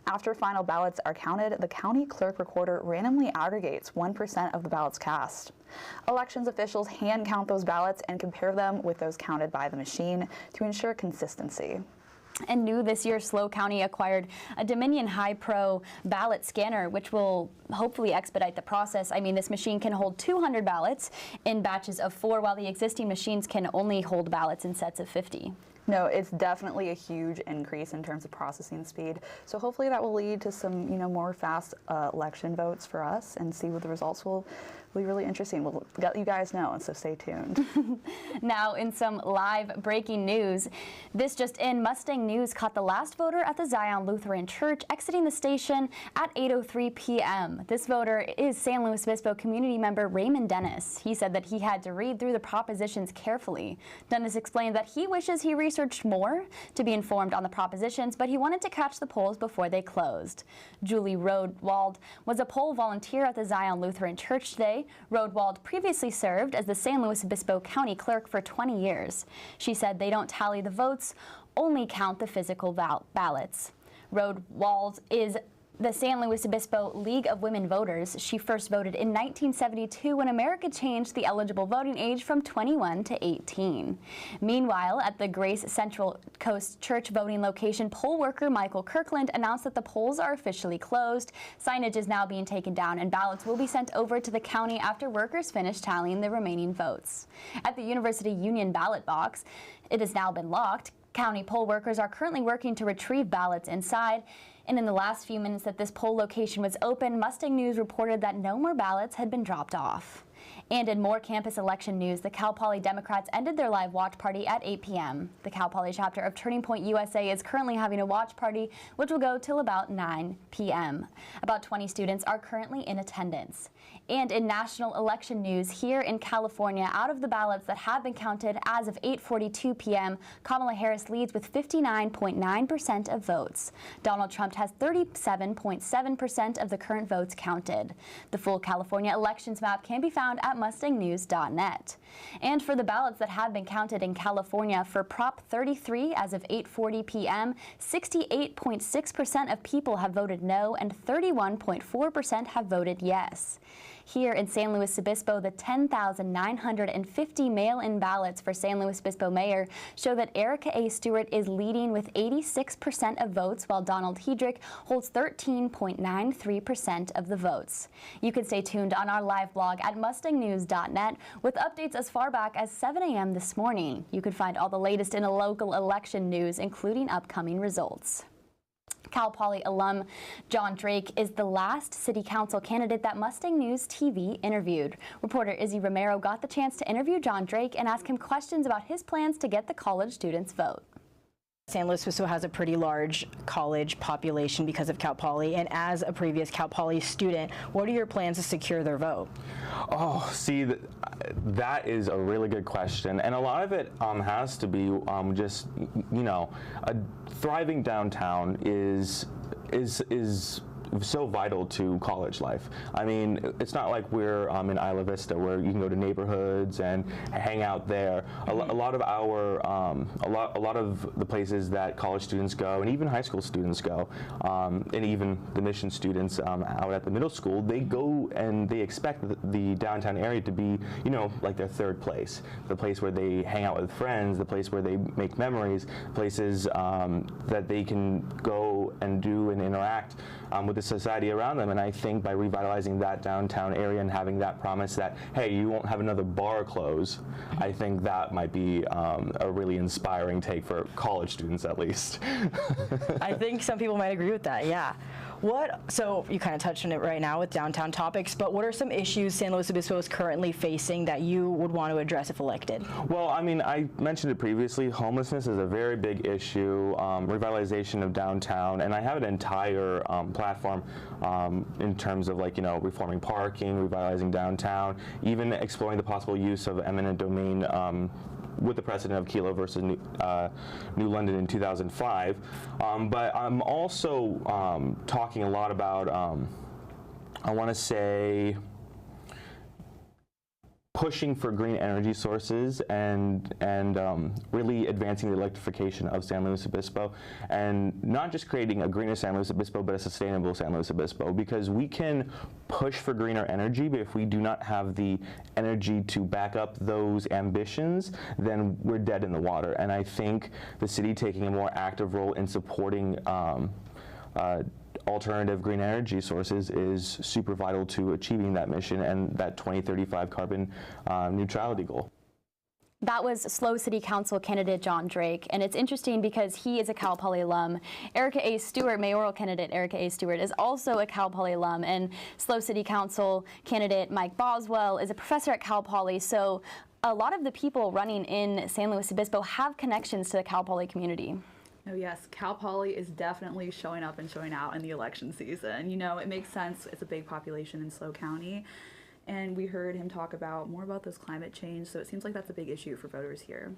After final ballots are counted, the county clerk recorder randomly aggregates 1% of the ballots cast. Elections officials hand count those ballots and compare them with those counted by the machine to ensure consistency. And new this year, SLO County acquired a Dominion High Pro ballot scanner, which will hopefully expedite the process. I mean, this machine can hold 200 ballots in batches of 4, while the existing machines can only hold ballots in sets of 50. No, it's definitely a huge increase in terms of processing speed. So hopefully that will lead to some, more fast election votes for us, and see what the results will be really interesting. We'll let you guys know, so stay tuned. Now, in some live breaking news, this just in, Mustang News caught the last voter at the Zion Lutheran Church exiting the station at 8:03 p.m. This voter is San Luis Obispo community member Raymond Dennis. He said that he had to read through the propositions carefully. Dennis explained that he wishes he researched more to be informed on the propositions, but he wanted to catch the polls before they closed. Julie Rodewald was a poll volunteer at the Zion Lutheran Church today. Rodewald previously served as the San Luis Obispo County Clerk for 20 years. She said they don't tally the votes, only count the physical ballots. Rodewald is the San Luis Obispo League of Women Voters. She first voted in 1972 when America changed the eligible voting age from 21 to 18. Meanwhile, at the Grace Central Coast Church voting location, poll worker Michael Kirkland announced that the polls are officially closed. Signage is now being taken down, and ballots will be sent over to the county after workers finish tallying the remaining votes. At the University Union ballot box, it has now been locked. County poll workers are currently working to retrieve ballots inside. And in the last few minutes that this poll location was open, Mustang News reported that no more ballots had been dropped off. And in more campus election news, the Cal Poly Democrats ended their live watch party at 8 p.m. The Cal Poly chapter of Turning Point USA is currently having a watch party, which will go till about 9 p.m. About 20 students are currently in attendance. And in national election news, here in California, out of the ballots that have been counted as of 8:42 p.m., Kamala Harris leads with 59.9% of votes. Donald Trump has 37.7% of the current votes counted. The full California elections map can be found at mustangnews.net. And for the ballots that have been counted in California for Prop 33 as of 8:40 p.m., 68.6% of people have voted no and 31.4% have voted yes. Here in San Luis Obispo, the 10,950 mail-in ballots for San Luis Obispo mayor show that Erica A. Stewart is leading with 86% of votes, while Donald Hedrick holds 13.93% of the votes. You can stay tuned on our live blog at mustangnews.net with updates as far back as 7 a.m. this morning. You can find all the latest in local election news, including upcoming results. Cal Poly alum John Drake is the last city council candidate that Mustang News TV interviewed. Reporter Izzy Romero got the chance to interview John Drake and ask him questions about his plans to get the college students' vote. San Luis Obispo has a pretty large college population because of Cal Poly, and as a previous Cal Poly student, what are your plans to secure their vote? Oh, see, that is a really good question, and a lot of it has to be just, a thriving downtown is so vital to college life. I mean, it's not like we're in Isla Vista where you can go to neighborhoods and hang out there. A lot of our a lot of the places that college students go, and even high school students go, and even the mission students out at the middle school, they go and they expect the downtown area to be, you know, like their third place, the place where they hang out with friends, the place where they make memories, places that they can go and do and interact with the society around them. And I think by revitalizing that downtown area and having that promise that, hey, you won't have another bar close, I think that might be a really inspiring take for college students, at least. I think some people might agree with that, yeah. So you kind of touched on it right now with downtown topics, but what are some issues San Luis Obispo is currently facing that you would want to address if elected? Well, I mean, I mentioned it previously, homelessness is a very big issue, revitalization of downtown, and I have an entire platform in terms of, like, you know, reforming parking, revitalizing downtown, even exploring the possible use of eminent domain with the precedent of Kelo versus New London in 2005. But I'm also talking a lot about, I want to say, pushing for green energy sources and really advancing the electrification of San Luis Obispo, and not just creating a greener San Luis Obispo, but a sustainable San Luis Obispo, because we can push for greener energy, but if we do not have the energy to back up those ambitions, then we're dead in the water. And I think the city taking a more active role in supporting alternative green energy sources is super vital to achieving that mission and that 2035 carbon neutrality goal. That was SLO City Council candidate John Drake, and it's interesting because he is a Cal Poly alum. Erica A. Stewart, mayoral candidate Erica A. Stewart, is also a Cal Poly alum, and SLO City Council candidate Mike Boswell is a professor at Cal Poly. So a lot of the people running in San Luis Obispo have connections to the Cal Poly community. Oh yes, Cal Poly is definitely showing up and showing out in the election season. You know, it makes sense. It's a big population in SLO County. And we heard him talk about more about this climate change, so it seems like that's a big issue for voters here.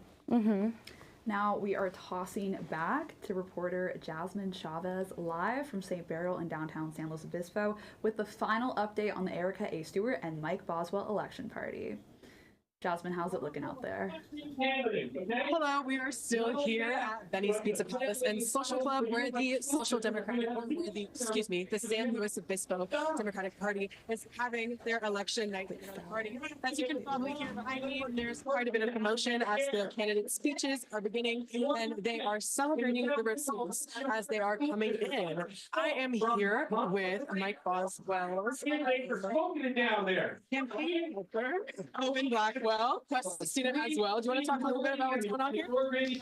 Now we are tossing back to reporter Jasmine Chavez live from St. Beryl in downtown San Luis Obispo with the final update on the Erica A. Stewart and Mike Boswell election party. Jasmine, how's it looking out there? Hello, we are still here at Benny's Pizza Palace and Social Club, where the the San Luis Obispo Democratic Party is having their election night party. As you can probably hear behind me, there's quite a bit of commotion as the candidate speeches are beginning, and they are celebrating the results as they are coming in. I am here with Mike Boswell's campaign worker, Owen Blackwell. Plus student as well. Do you want to talk a little bit about what's going on here?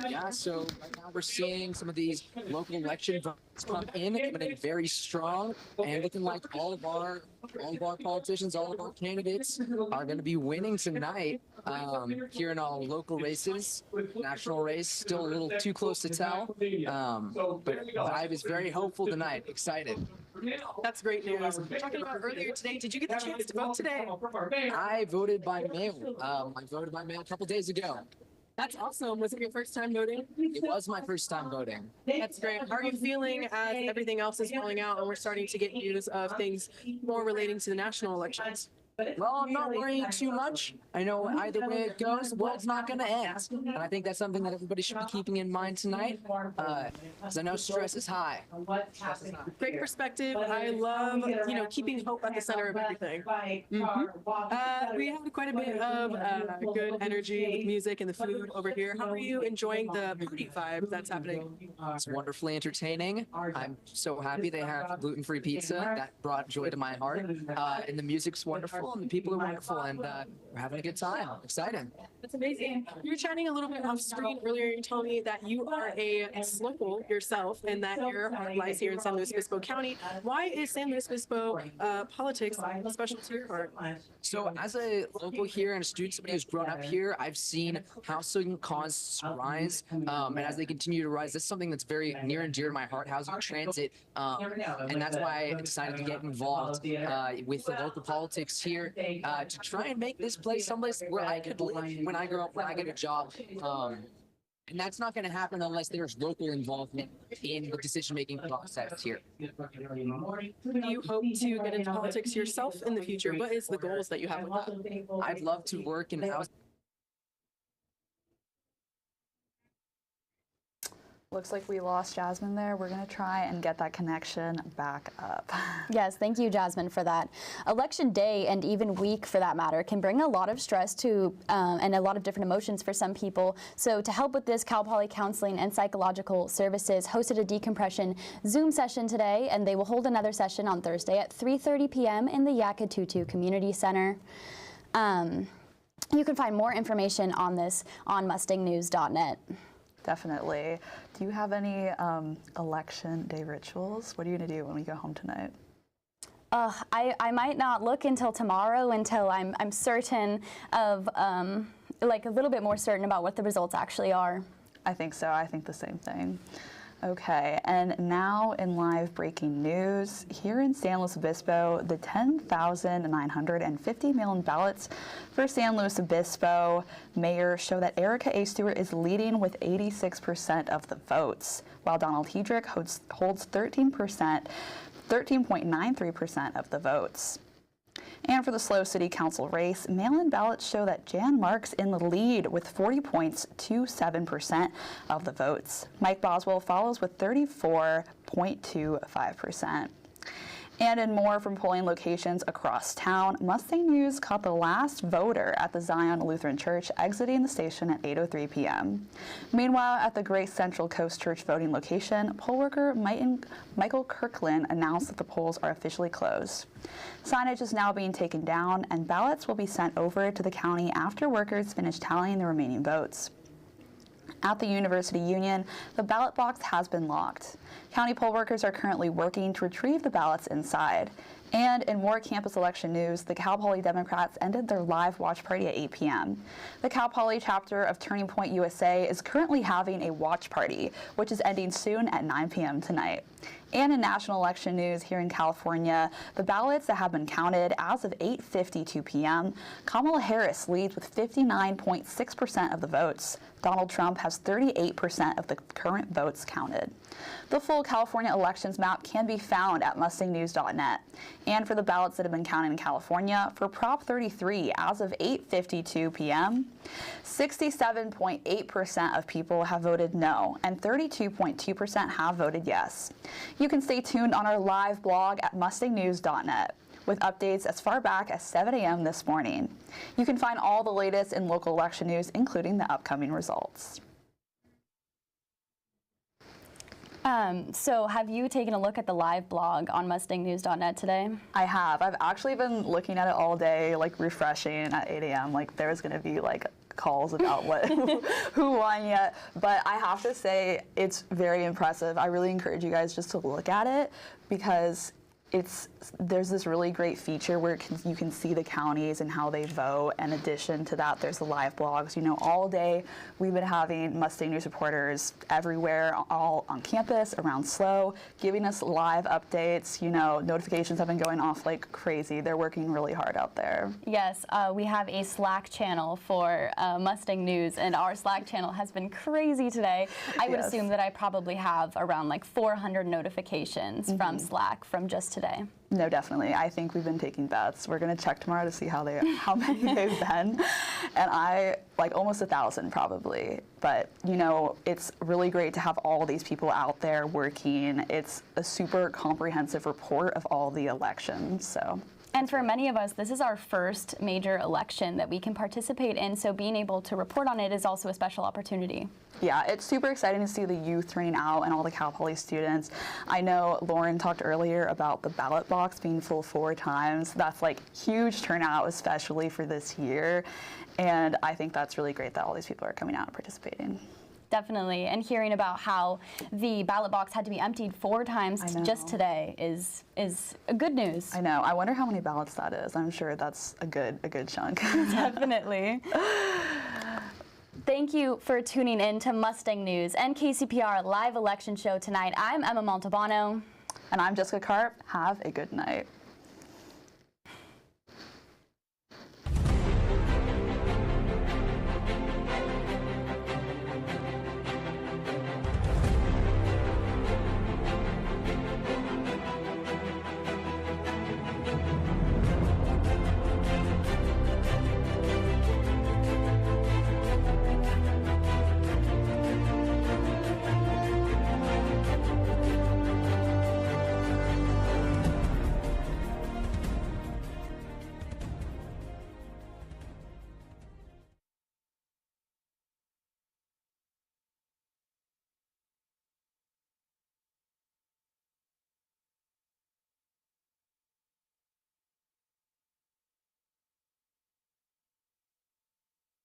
Yeah, so right now we're seeing some of these local election votes come in, coming in very strong, and looking like all of our politicians, all of our candidates are going to be winning tonight here in all local races. National race, still a little too close to tell, but the vibe is very hopeful tonight. Excited. That's great news. Talking about earlier today, did you get the chance to vote today? I voted by mail. I voted by mail a couple days ago. That's awesome. Was it your first time voting? It was my first time voting. That's great. How are you feeling as everything else is rolling out and we're starting to get news of things more relating to the national elections? Well, I'm not worrying too much. I know either way it goes, the world's not going to end. And I think that's something that everybody should be keeping in mind tonight, because I know stress is high. Great perspective. I love, keeping hope at the center of everything. We had quite a bit of good energy with music and the food over here. How are you enjoying the party vibe that's happening? It's wonderfully entertaining. I'm so happy they have gluten-free pizza. That brought joy to my heart. And the music's wonderful. And the people are wonderful, and we're having a good time. Exciting. That's amazing. You were chatting a little bit off screen earlier. You told me that you are a local yourself and that your heart lies here in San Luis Obispo County. Why is San Luis Obispo politics special to your heart? So as a local here and a student, somebody who's grown up here, I've seen housing costs rise, and as they continue to rise, this is something that's very near and dear to my heart, housing transit, and that's why I decided to get involved with the local politics here to try and make this place someplace where I could live when I grow up, when I get a job. And that's not going to happen unless there's local involvement in the decision-making process here. You hope to get into politics yourself in the future. What is the goals that you have with that? I'd love to work in house. Looks like we lost Jasmine there. We're going to try and get that connection back up. Yes, thank you, Jasmine, for that. Election day, and even week for that matter, can bring a lot of stress to and a lot of different emotions for some people. So to help with this, Cal Poly Counseling and Psychological Services hosted a decompression Zoom session today, and they will hold another session on Thursday at 3:30 p.m. in the Yakatutu Community Center. You can find more information on this on mustangnews.net. Definitely. Do you have any election day rituals? What are you going to do when we go home tonight? I might not look until tomorrow until I'm certain of, like a little bit more certain about what the results actually are. I think so. I think the same thing. Okay, and now in live breaking news, here in San Luis Obispo, the 10,950 mail-in ballots for San Luis Obispo mayor show that Erica A. Stewart is leading with 86% of the votes, while Donald Hedrick holds 13.93% of the votes. And for the SLO City Council race, mail-in ballots show that Jan Marks in the lead with 40.27% of the votes. Mike Boswell follows with 34.25%. And in more from polling locations across town, Mustang News caught the last voter at the Zion Lutheran Church exiting the station at 8:03 p.m. Meanwhile, at the Great Central Coast Church voting location, poll worker Michael Kirkland announced that the polls are officially closed. Signage is now being taken down, and ballots will be sent over to the county after workers finish tallying the remaining votes. At the University Union, the ballot box has been locked. County poll workers are currently working to retrieve the ballots inside. And in more campus election news, the Cal Poly Democrats ended their live watch party at 8 p.m. The Cal Poly chapter of Turning Point USA is currently having a watch party, which is ending soon at 9 p.m. tonight. And in national election news here in California, the ballots that have been counted as of 8:52 p.m., Kamala Harris leads with 59.6% of the votes. Donald Trump has 38% of the current votes counted. The full California elections map can be found at mustangnews.net. And for the ballots that have been counted in California, for Prop 33, as of 8:52 p.m., 67.8% of people have voted no, and 32.2% have voted yes. You can stay tuned on our live blog at mustangnews.net with updates as far back as 7 a.m. this morning. You can find all the latest in local election news, including the upcoming results. So have you taken a look at the live blog on mustangnews.net today? I have. I've actually been looking at it all day, like refreshing at 8 a.m. Like there's going to be like calls about what who won yet. But I have to say it's very impressive. I really encourage you guys just to look at it because there's this really great feature where you can see the counties and how they vote. In addition to that, there's the live blogs. You know, all day we've been having Mustang News reporters everywhere, all on campus, around SLO, giving us live updates. You know, notifications have been going off like crazy. They're working really hard out there. Yes, we have a Slack channel for Mustang News, and our Slack channel has been crazy today. I would assume that I probably have around like 400 notifications from Slack from just today. No, definitely. I think we've been taking bets. We're going to check tomorrow to see how many they've been. And I, like almost 1,000 probably. But, you know, it's really great to have all these people out there working. It's a super comprehensive report of all the elections, so. And for many of us, this is our first major election that we can participate in, so being able to report on it is also a special opportunity. Yeah, it's super exciting to see the youth turning out and all the Cal Poly students. I know Lauren talked earlier about the ballot box being full 4 times. That's like huge turnout, especially for this year. And I think that's really great that all these people are coming out and participating. Definitely, and hearing about how the ballot box had to be emptied 4 times just today is good news. I know. I wonder how many ballots that is. I'm sure that's a good chunk. Definitely. Thank you for tuning in to Mustang News and KCPR live election show tonight. I'm Emma Montalbano. And I'm Jessica Karp. Have a good night.